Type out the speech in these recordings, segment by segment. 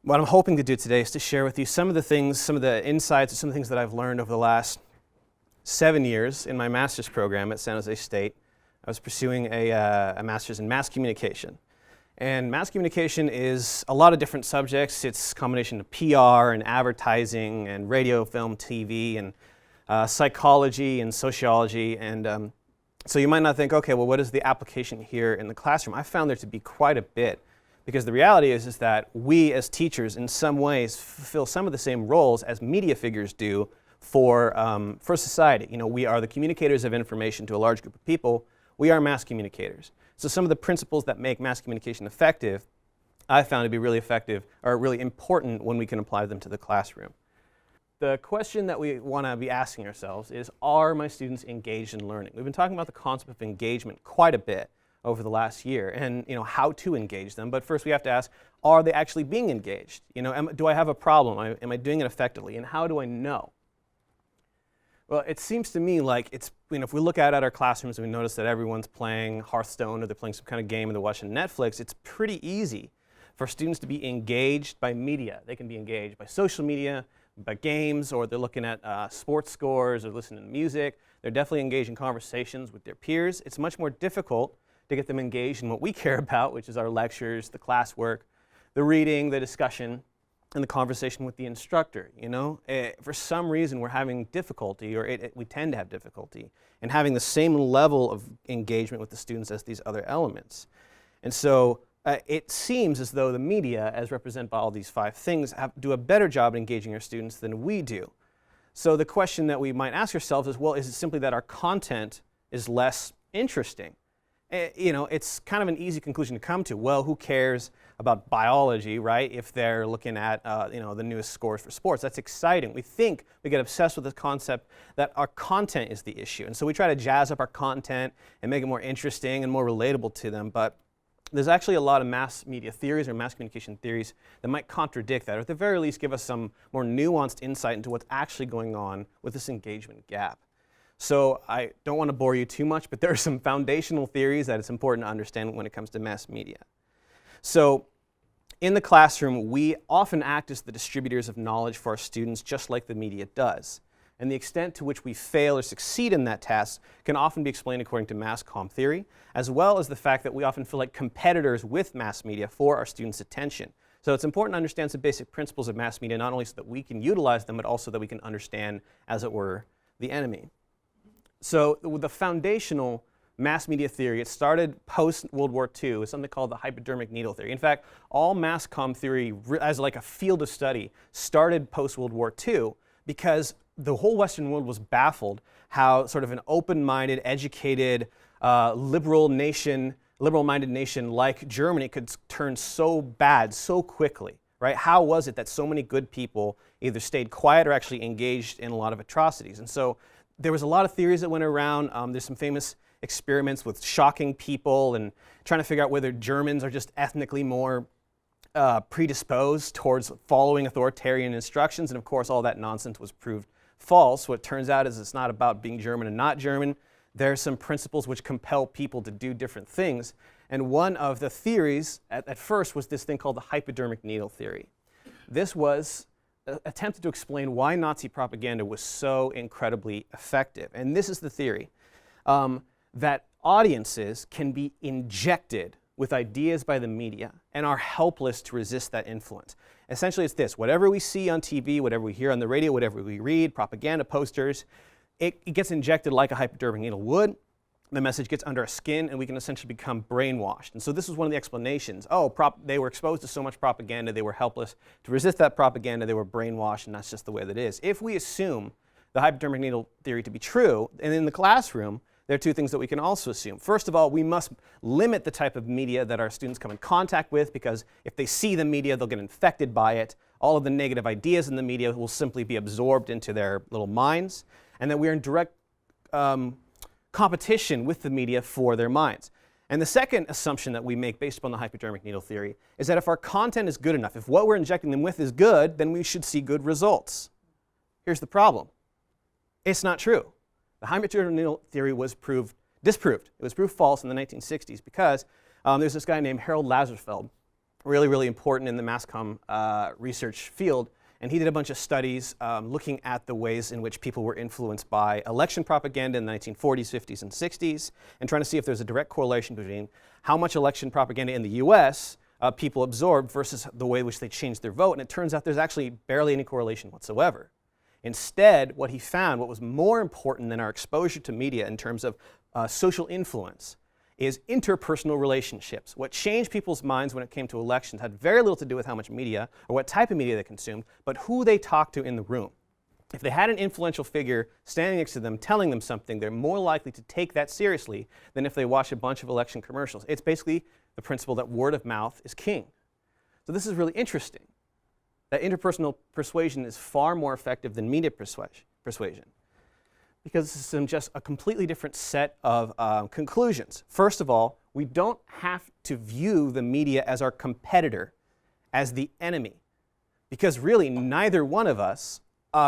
What I'm hoping to do today is to share with you some of the things, some of the insights, some of the things that I've learned over the last 7 years in my master's program at San Jose State. I was pursuing a master's in mass communication. And mass communication is a lot of different subjects. It's a combination of PR and advertising and radio, film, TV, and psychology and sociology. And so you might not think, okay, well, what is the application here in the classroom? I found there to be quite a bit. Because the reality is that we as teachers in some ways fulfill some of the same roles as media figures do for society. You know, we are the communicators of information to a large group of people. We are mass communicators. So some of the principles that make mass communication effective, I found to be really effective or really important when we can apply them to the classroom. The question that we want to be asking ourselves is, are my students engaged in learning? We've been talking about the concept of engagement quite a bit over the last year, and how to engage them. But first we have to ask, are they actually being engaged? Do I have a problem? Am I doing it effectively? And how do I know? Well, it seems to me like if we look at our classrooms and we notice that everyone's playing Hearthstone or they're playing some kind of game and they're watching Netflix, it's pretty easy for students to be engaged by media. They can be engaged by social media, by games, or they're looking at sports scores or listening to music. They're definitely engaged in conversations with their peers. It's much more difficult to get them engaged in what we care about, which is our lectures, the classwork, the reading, the discussion, and the conversation with the instructor. For some reason we're having difficulty, or we tend to have difficulty, in having the same level of engagement with the students as these other elements. And so it seems as though the media, as represented by all these 5 things, do a better job at engaging our students than we do. So the question that we might ask ourselves is, well, is it simply that our content is less interesting? It's kind of an easy conclusion to come to. Well, who cares about biology, right, if they're looking at the newest scores for sports? That's exciting. We get obsessed with the concept that our content is the issue. And so we try to jazz up our content and make it more interesting and more relatable to them. But there's actually a lot of mass media theories or mass communication theories that might contradict that, or at the very least give us some more nuanced insight into what's actually going on with this engagement gap. So I don't want to bore you too much, but there are some foundational theories that it's important to understand when it comes to mass media. So in the classroom, we often act as the distributors of knowledge for our students, just like the media does. And the extent to which we fail or succeed in that task can often be explained according to mass comm theory, as well as the fact that we often feel like competitors with mass media for our students' attention. So it's important to understand some basic principles of mass media, not only so that we can utilize them, but also that we can understand, as it were, the enemy. So the foundational mass media theory, it started post-World War II, is something called the hypodermic needle theory. In fact, all mass comm theory, as like a field of study, started post-World War II because the whole Western world was baffled how sort of an open-minded, educated, liberal-minded nation like Germany could turn so bad so quickly, right? How was it that so many good people either stayed quiet or actually engaged in a lot of atrocities? And so there was a lot of theories that went around. There's some famous experiments with shocking people and trying to figure out whether Germans are just ethnically more predisposed towards following authoritarian instructions. And of course, all that nonsense was proved false. What turns out is it's not about being German and not German. There are some principles which compel people to do different things. And one of the theories at first was this thing called the hypodermic needle theory. This was attempted to explain why Nazi propaganda was so incredibly effective. And this is the theory, that audiences can be injected with ideas by the media and are helpless to resist that influence. Essentially, it's this: whatever we see on TV, whatever we hear on the radio, whatever we read, propaganda posters, it gets injected like a hypodermic needle would. The message gets under our skin, and we can essentially become brainwashed. And so this was one of the explanations. They were exposed to so much propaganda, they were helpless to resist that propaganda, they were brainwashed, and that's just the way that it is. If we assume the hypodermic needle theory to be true, and in the classroom, there are 2 things that we can also assume. First of all, we must limit the type of media that our students come in contact with, because if they see the media, they'll get infected by it. All of the negative ideas in the media will simply be absorbed into their little minds, and that we are in direct competition with the media for their minds. And the second assumption that we make based upon the hypodermic needle theory is that if our content is good enough, if what we're injecting them with is good, then we should see good results. Here's the problem. It's not true. The hypodermic needle theory was disproved. It was proved false in the 1960s because there's this guy named Harold Lazarsfeld really, really important in the mass comm research field. And he did a bunch of studies looking at the ways in which people were influenced by election propaganda in the 1940s, 50s, and 60s, and trying to see if there's a direct correlation between how much election propaganda in the US people absorbed versus the way in which they changed their vote. And it turns out there's actually barely any correlation whatsoever. Instead, what he found, what was more important than our exposure to media in terms of social influence, is interpersonal relationships. What changed people's minds when it came to elections had very little to do with how much media or what type of media they consumed, but who they talked to in the room. If they had an influential figure standing next to them telling them something, they're more likely to take that seriously than if they watch a bunch of election commercials. It's basically the principle that word of mouth is king. So this is really interesting, that interpersonal persuasion is far more effective than media persuasion. Because this is just a completely different set of conclusions. First of all, we don't have to view the media as our competitor, as the enemy. Because really, neither one of us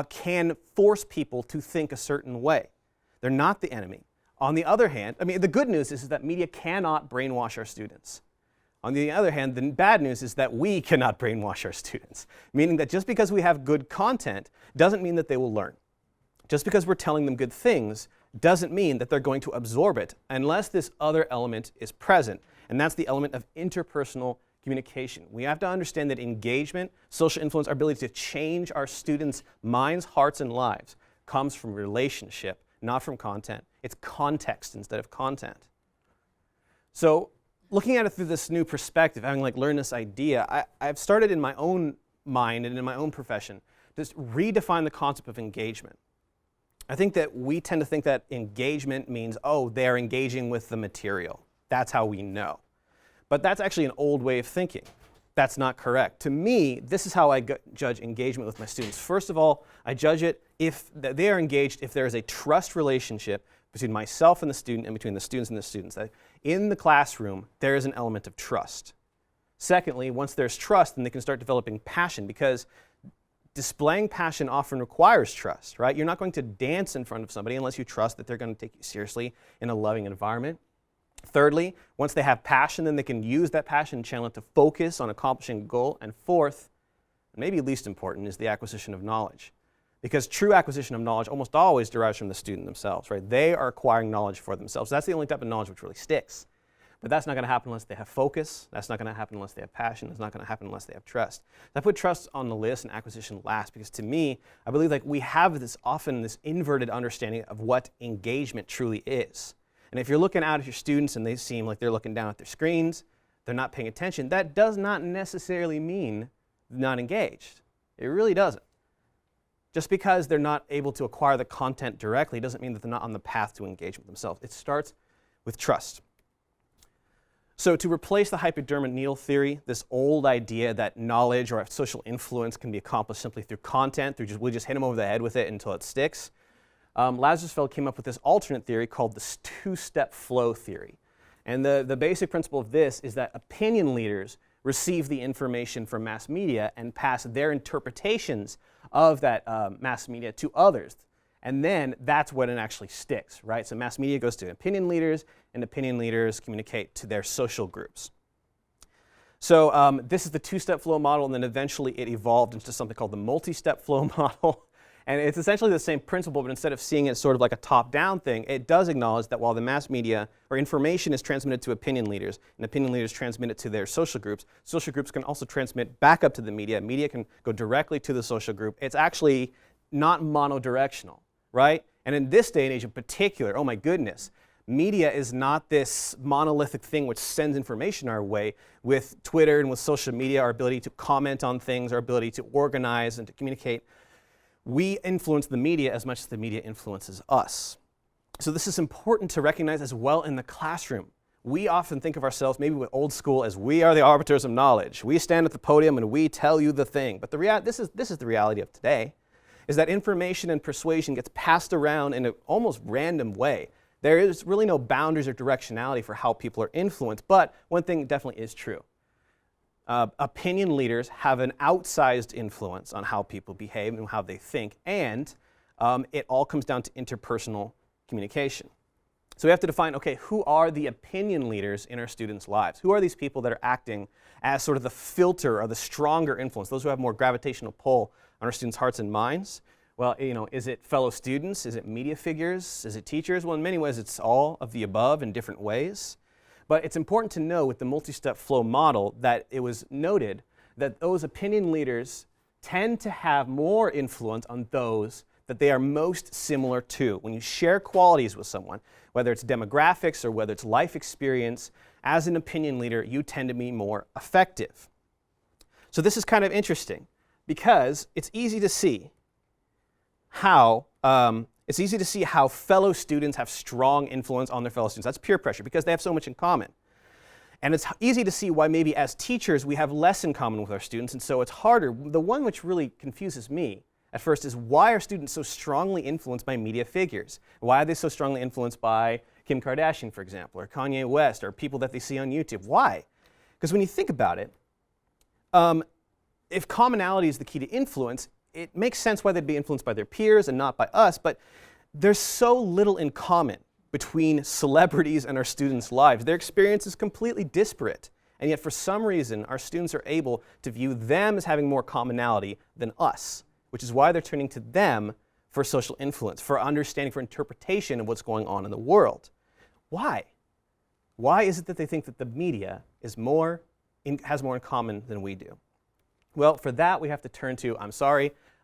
can force people to think a certain way. They're not the enemy. On the other hand, the good news is that media cannot brainwash our students. On the other hand, the bad news is that we cannot brainwash our students, meaning that just because we have good content doesn't mean that they will learn. Just because we're telling them good things doesn't mean that they're going to absorb it unless this other element is present, and that's the element of interpersonal communication. We have to understand that engagement, social influence, our ability to change our students' minds, hearts, and lives comes from relationship, not from content. It's context instead of content. So looking at it through this new perspective, having learned this idea, I've started in my own mind and in my own profession to just redefine the concept of engagement. I think that we tend to think that engagement means, oh, they're engaging with the material. That's how we know. But that's actually an old way of thinking. That's not correct. To me, this is how I judge engagement with my students. First of all, I judge it if they are engaged if there is a trust relationship between myself and the student and between the students and the students. That in the classroom, there is an element of trust. Secondly, once there's trust, then they can start developing passion, because displaying passion often requires trust, right? You're not going to dance in front of somebody unless you trust that they're going to take you seriously in a loving environment. Thirdly, once they have passion, then they can use that passion and channel it to focus on accomplishing a goal. And fourth, and maybe least important, is the acquisition of knowledge. Because true acquisition of knowledge almost always derives from the student themselves, right? They are acquiring knowledge for themselves. That's the only type of knowledge which really sticks. But that's not going to happen unless they have focus. That's not going to happen unless they have passion. It's not going to happen unless they have trust. So I put trust on the list and acquisition last, because to me, I believe we have this inverted understanding of what engagement truly is. And if you're looking out at your students and they seem like they're looking down at their screens, they're not paying attention, that does not necessarily mean they're not engaged. It really doesn't. Just because they're not able to acquire the content directly doesn't mean that they're not on the path to engagement themselves. It starts with trust. So to replace the hypodermic needle theory, this old idea that knowledge or social influence can be accomplished simply through content, we just hit them over the head with it until it sticks, Lazarsfeld came up with this alternate theory called the two-step flow theory. And the basic principle of this is that opinion leaders receive the information from mass media and pass their interpretations of that mass media to others. And then that's when it actually sticks, right? So mass media goes to opinion leaders, and opinion leaders communicate to their social groups. So this is the two-step flow model, and then eventually it evolved into something called the multi-step flow model. And it's essentially the same principle, but instead of seeing it sort of like a top-down thing, it does acknowledge that while the mass media or information is transmitted to opinion leaders, and opinion leaders transmit it to their social groups can also transmit back up to the media. Media can go directly to the social group. It's actually not monodirectional, right? And in this day and age in particular, oh my goodness, media is not this monolithic thing which sends information our way. With Twitter and with social media, our ability to comment on things, our ability to organize and to communicate, we influence the media as much as the media influences us. So this is important to recognize as well in the classroom. We often think of ourselves, maybe with old school, as we are the arbiters of knowledge. We stand at the podium and we tell you the thing. But this is the reality of today, is that information and persuasion gets passed around in an almost random way. There is really no boundaries or directionality for how people are influenced, but one thing definitely is true. Opinion leaders have an outsized influence on how people behave and how they think, and it all comes down to interpersonal communication. So we have to define, okay, who are the opinion leaders in our students' lives? Who are these people that are acting as sort of the filter or the stronger influence, those who have more gravitational pull on our students' hearts and minds? Well, is it fellow students? Is it media figures? Is it teachers? Well, in many ways, it's all of the above in different ways. But it's important to know with the multi-step flow model that it was noted that those opinion leaders tend to have more influence on those that they are most similar to. When you share qualities with someone, whether it's demographics or whether it's life experience, as an opinion leader, you tend to be more effective. So this is kind of interesting because it's easy to see how fellow students have strong influence on their fellow students. That's peer pressure because they have so much in common. And it's easy to see why maybe as teachers we have less in common with our students, and so it's harder. The one which really confuses me at first is why are students so strongly influenced by media figures? Why are they so strongly influenced by Kim Kardashian, for example, or Kanye West, or people that they see on YouTube? Why? Because when you think about it, if commonality is the key to influence, it makes sense why they'd be influenced by their peers and not by us, but there's so little in common between celebrities and our students' lives. Their experience is completely disparate, and yet for some reason our students are able to view them as having more commonality than us, which is why they're turning to them for social influence, for understanding, for interpretation of what's going on in the world. Why? Why is it that they think that the media has more in common than we do? Well, for that we have to turn to,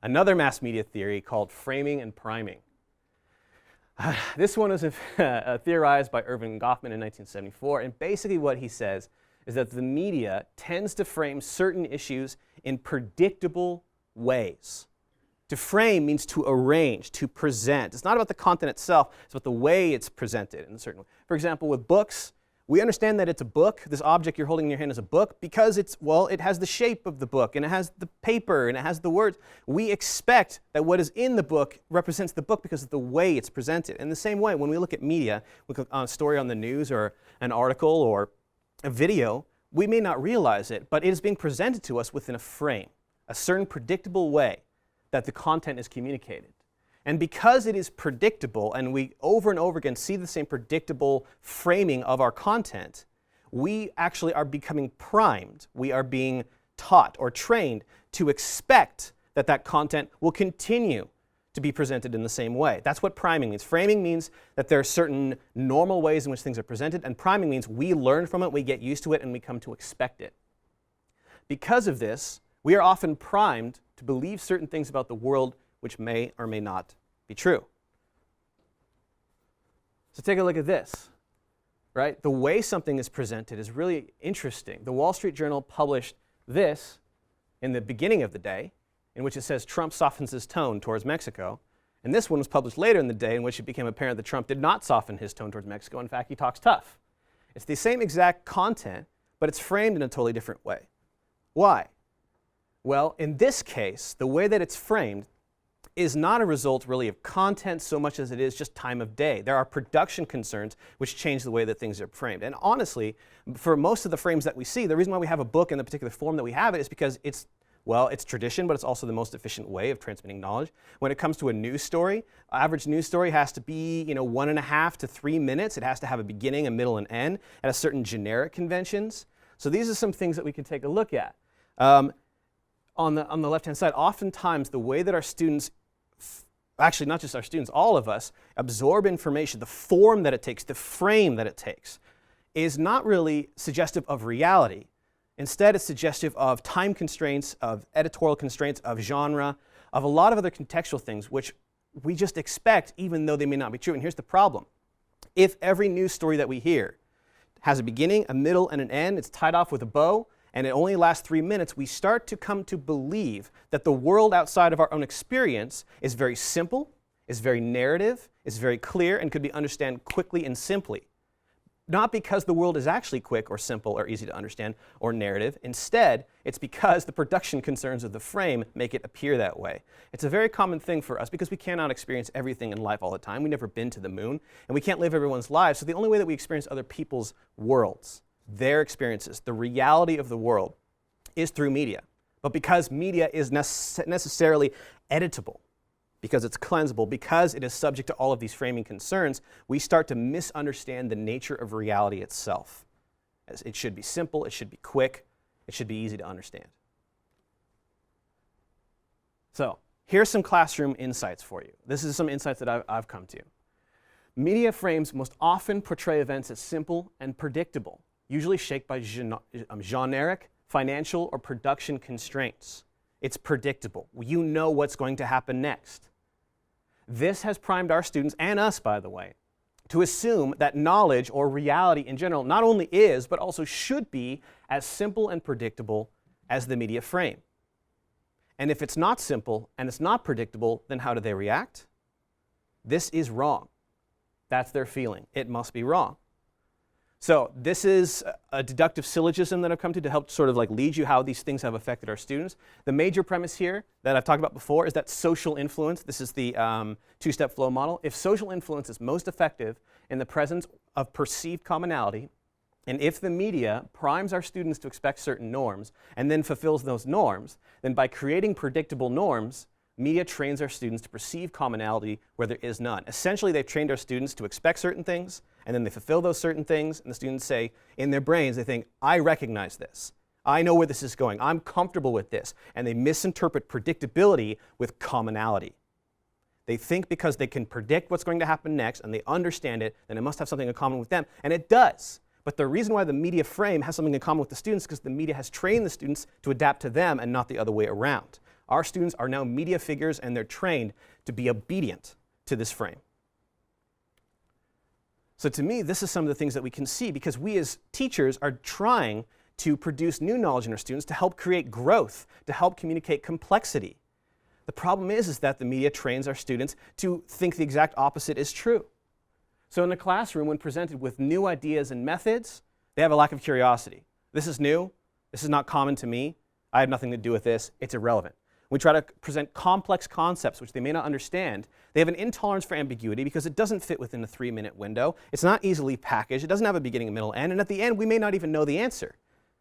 another mass media theory called framing and priming. This one was theorized by Erving Goffman in 1974, and basically what he says is that the media tends to frame certain issues in predictable ways. To frame means to arrange, to present. It's not about the content itself, it's about the way it's presented in a certain way. For example, with books, we understand that it's a book. This object you're holding in your hand is a book because it has the shape of the book, and it has the paper, and it has the words. We expect that what is in the book represents the book because of the way it's presented. In the same way, when we look at media, we look at a story on the news or an article or a video, we may not realize it, but it is being presented to us within a frame, a certain predictable way that the content is communicated. And because it is predictable, and we over and over again see the same predictable framing of our content, we actually are becoming primed. We are being taught or trained to expect that that content will continue to be presented in the same way. That's what priming means. Framing means that there are certain normal ways in which things are presented, and priming means we learn from it, we get used to it, and we come to expect it. Because of this, we are often primed to believe certain things about the world which may or may not be true. So take a look at this, right? The way something is presented is really interesting. The Wall Street Journal published this in the beginning of the day, in which it says Trump softens his tone towards Mexico. And this one was published later in the day, in which it became apparent that Trump did not soften his tone towards Mexico. In fact, he talks tough. It's the same exact content, but it's framed in a totally different way. Why? Well, in this case, the way that it's framed is not a result really of content so much as it is just time of day. There are production concerns which change the way that things are framed. And honestly, for most of the frames that we see, the reason why we have a book in the particular form that we have it is because it's tradition, but it's also the most efficient way of transmitting knowledge. When it comes to a news story, average news story has to be 1.5 to 3 minutes. It has to have a beginning, a middle, and end. It has certain generic conventions. So these are some things that we can take a look at. On the left-hand side, oftentimes the way that our students, actually not just our students, all of us, absorb information, the form that it takes, the frame that it takes, is not really suggestive of reality. Instead, it's suggestive of time constraints, of editorial constraints, of genre, of a lot of other contextual things which we just expect even though they may not be true. And here's the problem. If every news story that we hear has a beginning, a middle, and an end, it's tied off with a bow, and it only lasts 3 minutes, we start to come to believe that the world outside of our own experience is very simple, is very narrative, is very clear, and could be understood quickly and simply. Not because the world is actually quick or simple or easy to understand or narrative. Instead, it's because the production concerns of the frame make it appear that way. It's a very common thing for us because we cannot experience everything in life all the time. We've never been to the moon, and we can't live everyone's lives. So the only way that we experience other people's worlds, their experiences, the reality of the world, is through media. But because media is necessarily editable, because it's cleansable, because it is subject to all of these framing concerns, we start to misunderstand the nature of reality itself. As it should be simple, it should be quick, it should be easy to understand. So, here's some classroom insights for you. This is some insights that I've come to. Media frames most often portray events as simple and predictable, usually shaped by generic, financial, or production constraints. It's predictable. You know what's going to happen next. This has primed our students, and us by the way, to assume that knowledge or reality in general not only is, but also should be as simple and predictable as the media frame. And if it's not simple and it's not predictable, then how do they react? This is wrong. That's their feeling. It must be wrong. So this is a deductive syllogism that I've come to help sort of like lead you how these things have affected our students. The major premise here that I've talked about before is that social influence, this is the two-step flow model. If social influence is most effective in the presence of perceived commonality, and if the media primes our students to expect certain norms and then fulfills those norms, then by creating predictable norms, media trains our students to perceive commonality where there is none. Essentially, they've trained our students to expect certain things, and then they fulfill those certain things, and the students say, in their brains, they think, I recognize this. I know where this is going. I'm comfortable with this. And they misinterpret predictability with commonality. They think because they can predict what's going to happen next, and they understand it, then it must have something in common with them. And it does. But the reason why the media frame has something in common with the students is because the media has trained the students to adapt to them and not the other way around. Our students are now media figures, and they're trained to be obedient to this frame. So to me, this is some of the things that we can see, because we as teachers are trying to produce new knowledge in our students to help create growth, to help communicate complexity. The problem is that the media trains our students to think the exact opposite is true. So in the classroom, when presented with new ideas and methods, they have a lack of curiosity. This is new. This is not common to me. I have nothing to do with this. It's irrelevant. We try to present complex concepts which they may not understand. They have an intolerance for ambiguity because it doesn't fit within a 3-minute window. It's not easily packaged. It doesn't have a beginning, a middle, end. And at the end, we may not even know the answer.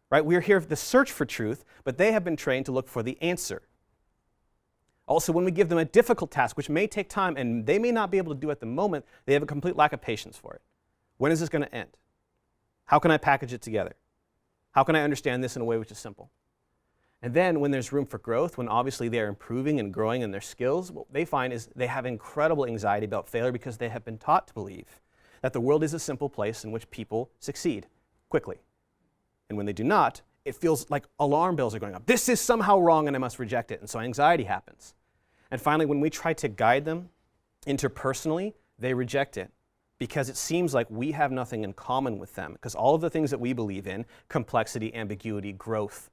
Right? We're here for the search for truth, but they have been trained to look for the answer. Also, when we give them a difficult task, which may take time and they may not be able to do at the moment, they have a complete lack of patience for it. When is this going to end? How can I package it together? How can I understand this in a way which is simple? And then when there's room for growth, when obviously they're improving and growing in their skills, what they find is they have incredible anxiety about failure because they have been taught to believe that the world is a simple place in which people succeed quickly. And when they do not, it feels like alarm bells are going off. This is somehow wrong and I must reject it. And so anxiety happens. And finally, when we try to guide them interpersonally, they reject it because it seems like we have nothing in common with them, because all of the things that we believe in, complexity, ambiguity, growth,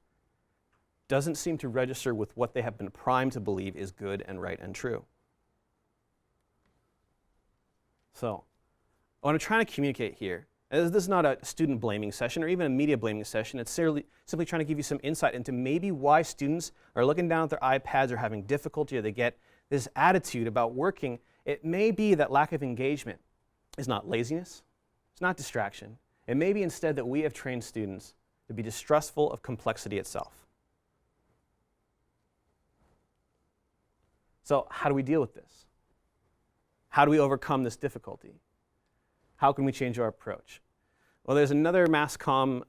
doesn't seem to register with what they have been primed to believe is good and right and true. So, what I'm trying to communicate here, and this is not a student blaming session or even a media blaming session, it's simply trying to give you some insight into maybe why students are looking down at their iPads or having difficulty, or they get this attitude about working. It may be that lack of engagement is not laziness, it's not distraction. It may be instead that we have trained students to be distrustful of complexity itself. So how do we deal with this? How do we overcome this difficulty? How can we change our approach? Well, there's another mass comm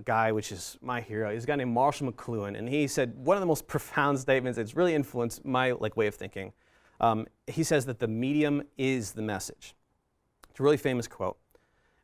guy, which is my hero. He's a guy named Marshall McLuhan, and he said one of the most profound statements that's really influenced my way of thinking. He says that the medium is the message. It's a really famous quote.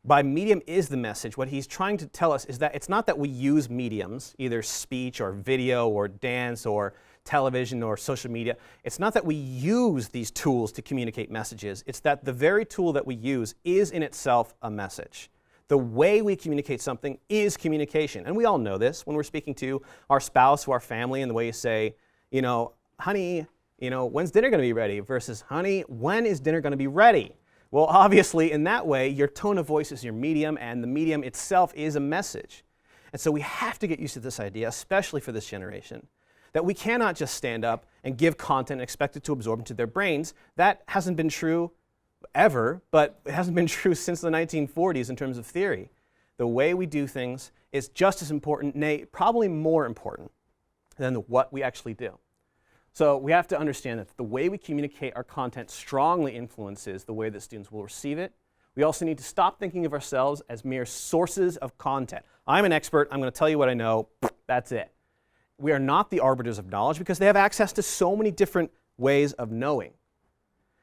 By medium is the message, what he's trying to tell us is that it's not that we use mediums, either speech or video or dance or television or social media. It's not that we use these tools to communicate messages. It's that the very tool that we use is in itself a message. The way we communicate something is communication. And we all know this when we're speaking to our spouse or our family, and the way you say, honey, when's dinner going to be ready? Versus, honey, when is dinner going to be ready? Well, obviously, in that way, your tone of voice is your medium, and the medium itself is a message. And so we have to get used to this idea, especially for this generation, that we cannot just stand up and give content and expect it to absorb into their brains. That hasn't been true ever, but it hasn't been true since the 1940s in terms of theory. The way we do things is just as important, nay, probably more important than what we actually do. So we have to understand that the way we communicate our content strongly influences the way that students will receive it. We also need to stop thinking of ourselves as mere sources of content. I'm an expert, I'm going to tell you what I know, that's it. We are not the arbiters of knowledge because they have access to so many different ways of knowing.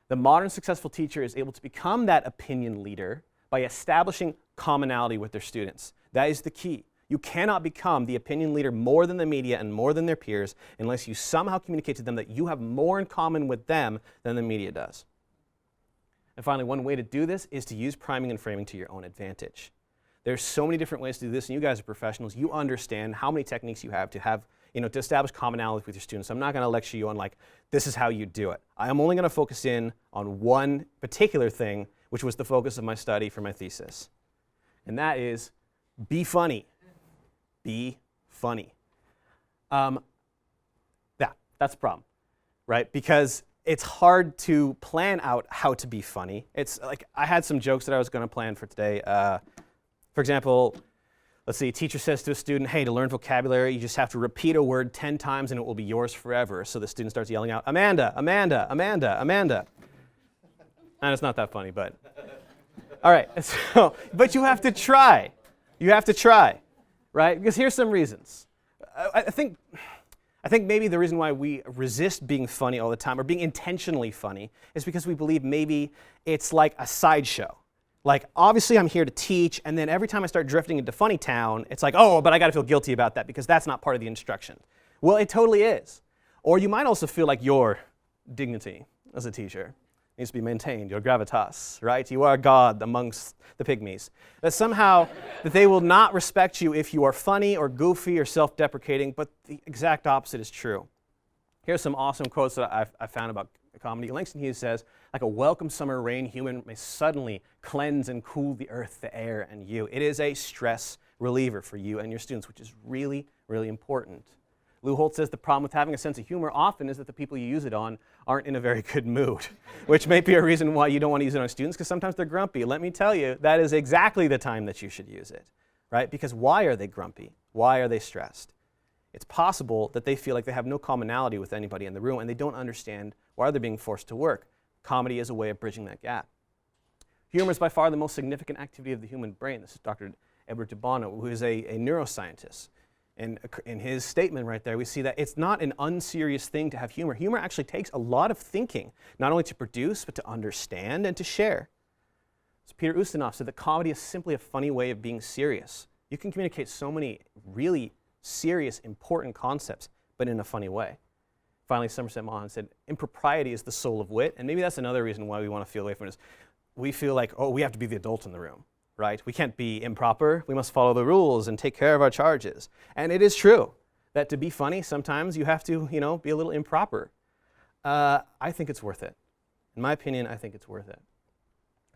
The modern successful teacher is able to become that opinion leader by establishing commonality with their students. That is the key. You cannot become the opinion leader more than the media and more than their peers unless you somehow communicate to them that you have more in common with them than the media does. And finally, one way to do this is to use priming and framing to your own advantage. There's so many different ways to do this, and you guys are professionals. You understand how many techniques you have to establish commonality with your students. So I'm not going to lecture you on this is how you do it. I am only going to focus in on one particular thing, which was the focus of my study for my thesis. And that is, be funny. Be funny. That's the problem, right? Because it's hard to plan out how to be funny. It's like, I had some jokes that I was going to plan for today. For example, let's see, a teacher says to a student, hey, to learn vocabulary, you just have to repeat a word 10 times and it will be yours forever. So the student starts yelling out, Amanda, Amanda, Amanda, Amanda. And it's not that funny, but. All right, so, but you have to try. You have to try, right? Because here's some reasons. I think maybe the reason why we resist being funny all the time or being intentionally funny is because we believe maybe it's like a sideshow. Like, obviously I'm here to teach, and then every time I start drifting into funny town, it's like, oh, but I gotta feel guilty about that because that's not part of the instruction. Well, it totally is. Or you might also feel like your dignity as a teacher needs to be maintained, your gravitas, right? You are God amongst the pygmies. That somehow that they will not respect you if you are funny or goofy or self-deprecating, but the exact opposite is true. Here's some awesome quotes that I found about comedy. Langston Hughes says, like a welcome summer rain, humor may suddenly cleanse and cool the earth, the air, and you. It is a stress reliever for you and your students, which is really, really important. Lou Holt says the problem with having a sense of humor often is that the people you use it on aren't in a very good mood, which may be a reason why you don't want to use it on students, because sometimes they're grumpy. Let me tell you, that is exactly the time that you should use it, right? Because why are they grumpy? Why are they stressed? It's possible that they feel like they have no commonality with anybody in the room and they don't understand why they're being forced to work. Comedy is a way of bridging that gap. Humor is by far the most significant activity of the human brain. This is Dr. Edward de Bono, who is a neuroscientist. And in his statement right there, we see that it's not an unserious thing to have humor. Humor actually takes a lot of thinking, not only to produce, but to understand and to share. So Peter Ustinov said that comedy is simply a funny way of being serious. You can communicate so many really serious, important concepts, but in a funny way. Finally, Somerset Maugham said, impropriety is the soul of wit, and maybe that's another reason why we want to feel away from it. We feel like, oh, we have to be the adult in the room, right? We can't be improper. We must follow the rules and take care of our charges. And it is true that to be funny, sometimes you have to, be a little improper. I think it's worth it. In my opinion, I think it's worth it.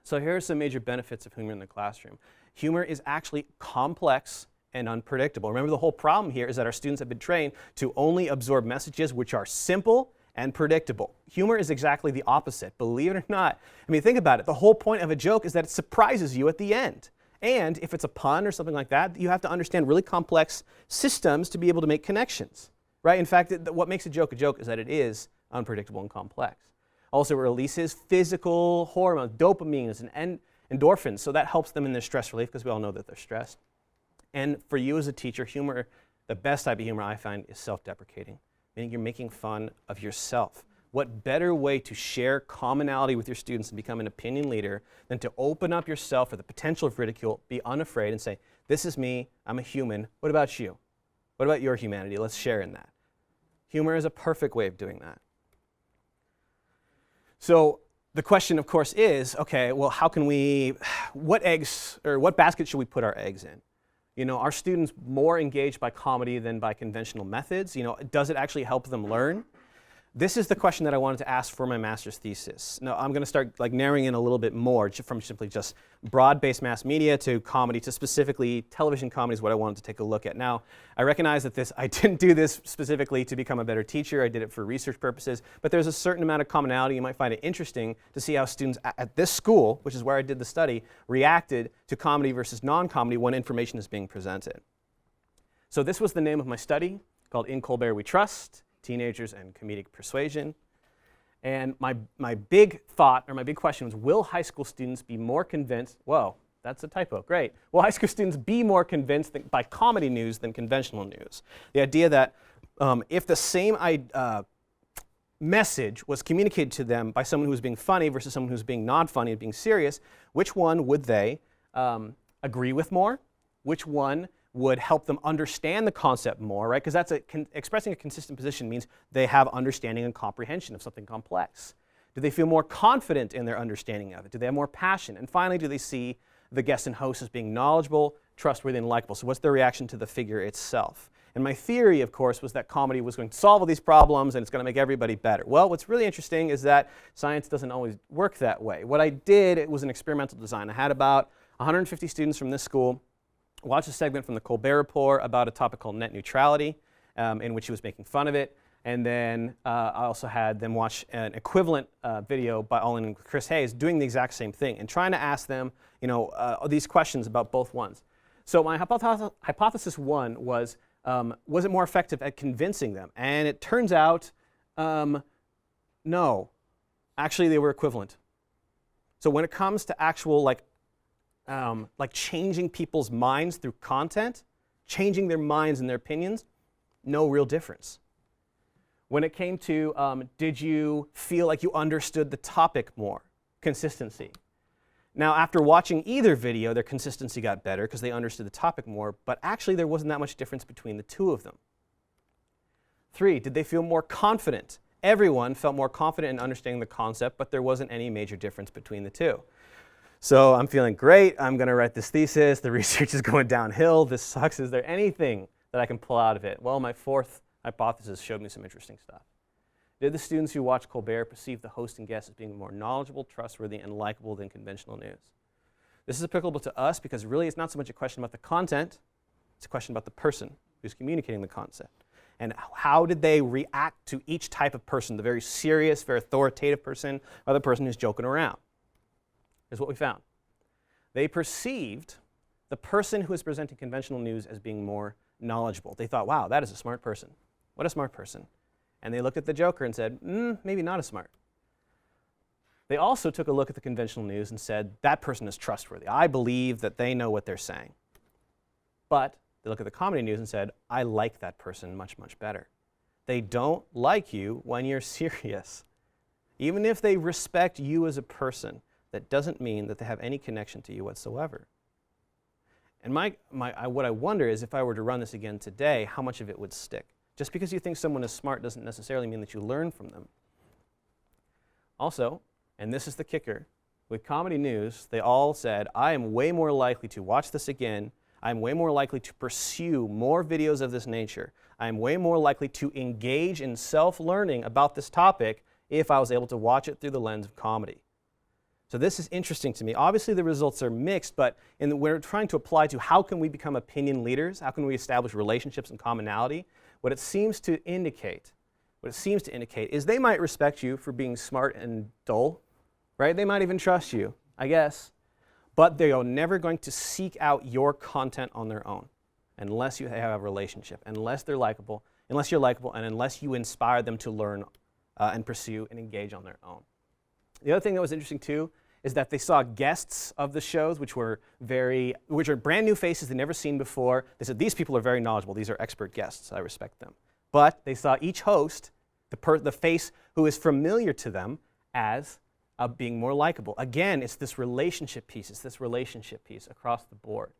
So here are some major benefits of humor in the classroom. Humor is actually complex and unpredictable. Remember, the whole problem here is that our students have been trained to only absorb messages which are simple and predictable. Humor is exactly the opposite, believe it or not. I mean, think about it. The whole point of a joke is that it surprises you at the end. And if it's a pun or something like that, you have to understand really complex systems to be able to make connections, right? In fact, what makes a joke is that it is unpredictable and complex. Also, it releases physical hormones, dopamines and endorphins, so that helps them in their stress relief because we all know that they're stressed. And for you as a teacher, humor, the best type of humor I find is self-deprecating, meaning you're making fun of yourself. What better way to share commonality with your students and become an opinion leader than to open up yourself for the potential of ridicule, be unafraid, and say, this is me, I'm a human, what about you? What about your humanity? Let's share in that. Humor is a perfect way of doing that. So the question, of course, is, okay, well, what basket should we put our eggs in? Are students more engaged by comedy than by conventional methods? Does it actually help them learn? This is the question that I wanted to ask for my master's thesis. Now, I'm going to start narrowing in a little bit more from simply just broad-based mass media to comedy to specifically television comedy is what I wanted to take a look at. Now, I recognize that I didn't do this specifically to become a better teacher. I did it for research purposes, but there's a certain amount of commonality. You might find it interesting to see how students at this school, which is where I did the study, reacted to comedy versus non-comedy when information is being presented. So this was the name of my study, called In Colbert We Trust. teenagers and comedic persuasion. And my big thought, or my big question was, will high school students be more convinced, whoa, that's a typo, great. Will high school students be more convinced by comedy news than conventional news? The idea that if the same message was communicated to them by someone who was being funny versus someone who was being not funny and being serious, which one would they agree with more? Which one would help them understand the concept more, right? Because expressing a consistent position means they have understanding and comprehension of something complex. Do they feel more confident in their understanding of it? Do they have more passion? And finally, do they see the guest and host as being knowledgeable, trustworthy, and likable? So what's their reaction to the figure itself? And my theory, of course, was that comedy was going to solve all these problems and it's going to make everybody better. Well, what's really interesting is that science doesn't always work that way. What I did, it was an experimental design. I had about 150 students from this school watch a segment from the Colbert Report about a topic called net neutrality, in which he was making fun of it. And then I also had them watch an equivalent video by Olin and Chris Hayes doing the exact same thing and trying to ask them, these questions about both ones. So my hypothesis one was it more effective at convincing them? And it turns out, no. Actually, they were equivalent. So when it comes to actual like changing people's minds through content, changing their minds and their opinions, no real difference. When it came to did you feel like you understood the topic more, consistency. Now, after watching either video, their consistency got better because they understood the topic more, but actually there wasn't that much difference between the two of them. 3, did they feel more confident? Everyone felt more confident in understanding the concept, but there wasn't any major difference between the two. So I'm feeling great. I'm going to write this thesis. The research is going downhill. This sucks. Is there anything that I can pull out of it? Well, my 4th hypothesis showed me some interesting stuff. Did the students who watched Colbert perceive the host and guest as being more knowledgeable, trustworthy, and likable than conventional news? This is applicable to us because really it's not so much a question about the content, it's a question about the person who's communicating the concept. And how did they react to each type of person, the very serious, very authoritative person, or the person who's joking around? Here's what we found. They perceived the person who was presenting conventional news as being more knowledgeable. They thought, wow, that is a smart person. What a smart person. And they looked at the joker and said, maybe not as smart. They also took a look at the conventional news and said, that person is trustworthy. I believe that they know what they're saying. But they look at the comedy news and said, I like that person much, much better. They don't like you when you're serious. Even if they respect you as a person, that doesn't mean that they have any connection to you whatsoever. And what I wonder is if I were to run this again today, how much of it would stick? Just because you think someone is smart doesn't necessarily mean that you learn from them. Also, and this is the kicker, with comedy news, they all said, I am way more likely to watch this again. I'm way more likely to pursue more videos of this nature. I'm way more likely to engage in self-learning about this topic if I was able to watch it through the lens of comedy. So this is interesting to me. Obviously, the results are mixed, but we're trying to apply to how can we become opinion leaders? How can we establish relationships and commonality? What it seems to indicate is they might respect you for being smart and dull, right? They might even trust you, I guess. But they are never going to seek out your content on their own unless you have a relationship, unless you're likable, and unless you inspire them to learn and pursue and engage on their own. The other thing that was interesting too is that they saw guests of the shows, which are brand new faces they'd never seen before. They said, these people are very knowledgeable. These are expert guests. I respect them. But they saw each host, the face who is familiar to them, as being more likable. Again, it's this relationship piece. It's this relationship piece across the board.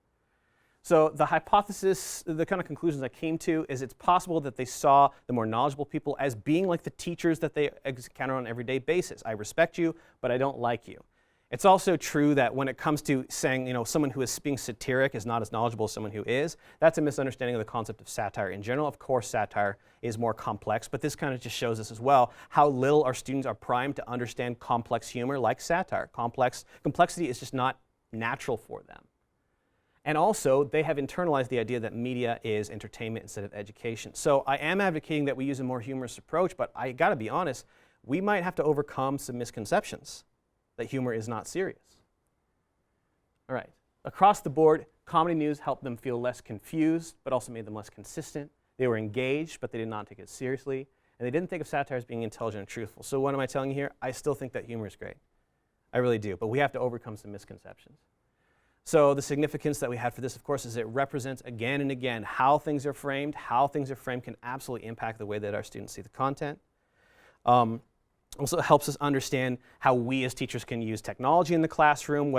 So the hypothesis, the kind of conclusions I came to is it's possible that they saw the more knowledgeable people as being like the teachers that they encounter on an everyday basis. I respect you, but I don't like you. It's also true that when it comes to saying, someone who is being satiric is not as knowledgeable as someone who is, that's a misunderstanding of the concept of satire in general. Of course, satire is more complex, but this kind of just shows us as well how little our students are primed to understand complex humor like satire. Complexity is just not natural for them. And also, they have internalized the idea that media is entertainment instead of education. So I am advocating that we use a more humorous approach, but I gotta be honest, we might have to overcome some misconceptions that humor is not serious. All right, across the board, comedy news helped them feel less confused, but also made them less consistent. They were engaged, but they did not take it seriously. and they didn't think of satire as being intelligent and truthful. So what am I telling you here? I still think that humor is great. I really do, but we have to overcome some misconceptions. So the significance that we had for this, of course, is it represents again and again how things are framed. How things are framed can absolutely impact the way that our students see the content. Also helps us understand how we as teachers can use technology in the classroom,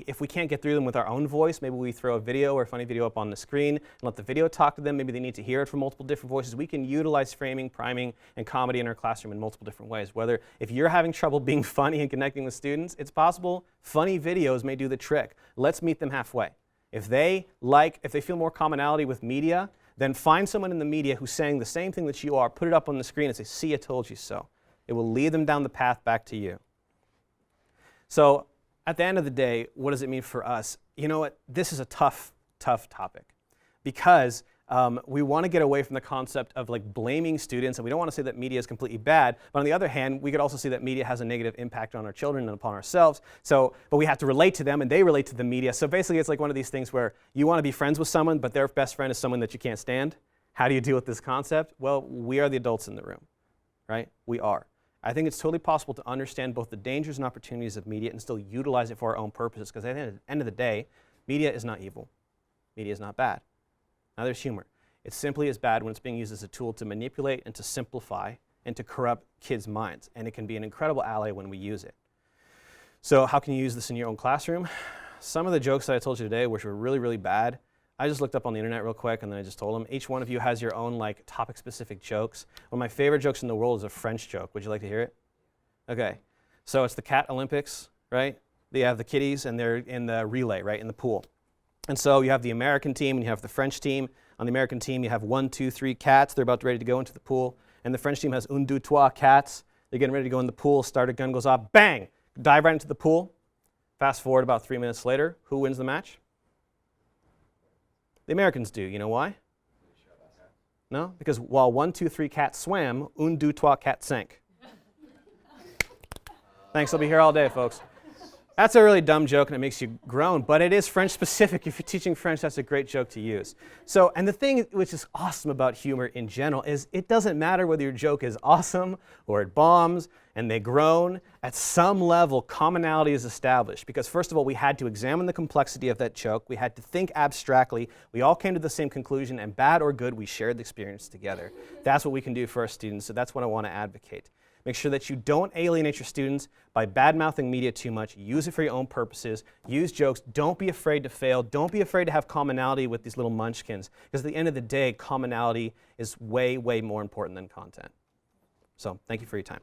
if we can't get through them with our own voice, maybe we throw a video or a funny video up on the screen and let the video talk to them. Maybe they need to hear it from multiple different voices. We can utilize framing, priming, and comedy in our classroom in multiple different ways. If you're having trouble being funny and connecting with students, it's possible funny videos may do the trick. Let's meet them halfway. If they feel more commonality with media, then find someone in the media who's saying the same thing that you are, put it up on the screen and say, see, I told you so. It will lead them down the path back to you. So at the end of the day, what does it mean for us? You know what? This is a tough topic because we want to get away from the concept of like blaming students, and we don't want to say that media is completely bad. But on the other hand, we could also see that media has a negative impact on our children and upon ourselves. But we have to relate to them, and they relate to the media. So basically, it's like one of these things where you want to be friends with someone, but their best friend is someone that you can't stand. How do you deal with this concept? Well, we are the adults in the room, right? We are. I think it's totally possible to understand both the dangers and opportunities of media and still utilize it for our own purposes, because at the end of the day, media is not evil. Media is not bad. Neither is humor. It simply is bad when it's being used as a tool to manipulate and to simplify and to corrupt kids' minds, and it can be an incredible ally when we use it. So how can you use this in your own classroom? Some of the jokes that I told you today, which were really, really bad, I just looked up on the internet real quick and then I just told them. Each one of you has your own like topic-specific jokes. One of my favorite jokes in the world is a French joke. Would you like to hear it? Okay. So it's the cat Olympics, right? They have the kitties and they're in the relay, right, in the pool. And so you have the American team and you have the French team. On the American team, you have 1, 2, 3 cats. They're about ready to go into the pool. And the French team has 1, 2, 3 cats. They're getting ready to go in the pool. Starter gun goes off. Bang! Dive right into the pool. Fast forward about 3 minutes later. Who wins the match? The Americans do. You know why? No? Because while 1, 2, 3 cats swam, 1, 2, 3 cats sank. Thanks, I'll be here all day, folks. That's a really dumb joke and it makes you groan, but it is French specific. If you're teaching French, that's a great joke to use. So, and the thing which is awesome about humor in general is it doesn't matter whether your joke is awesome or it bombs and they groan. At some level, commonality is established because first of all, we had to examine the complexity of that joke. We had to think abstractly. We all came to the same conclusion, and bad or good, we shared the experience together. That's what we can do for our students, so that's what I want to advocate. Make sure that you don't alienate your students by bad-mouthing media too much. Use it for your own purposes. Use jokes. Don't be afraid to fail. Don't be afraid to have commonality with these little munchkins, because at the end of the day, commonality is way, way more important than content. So thank you for your time.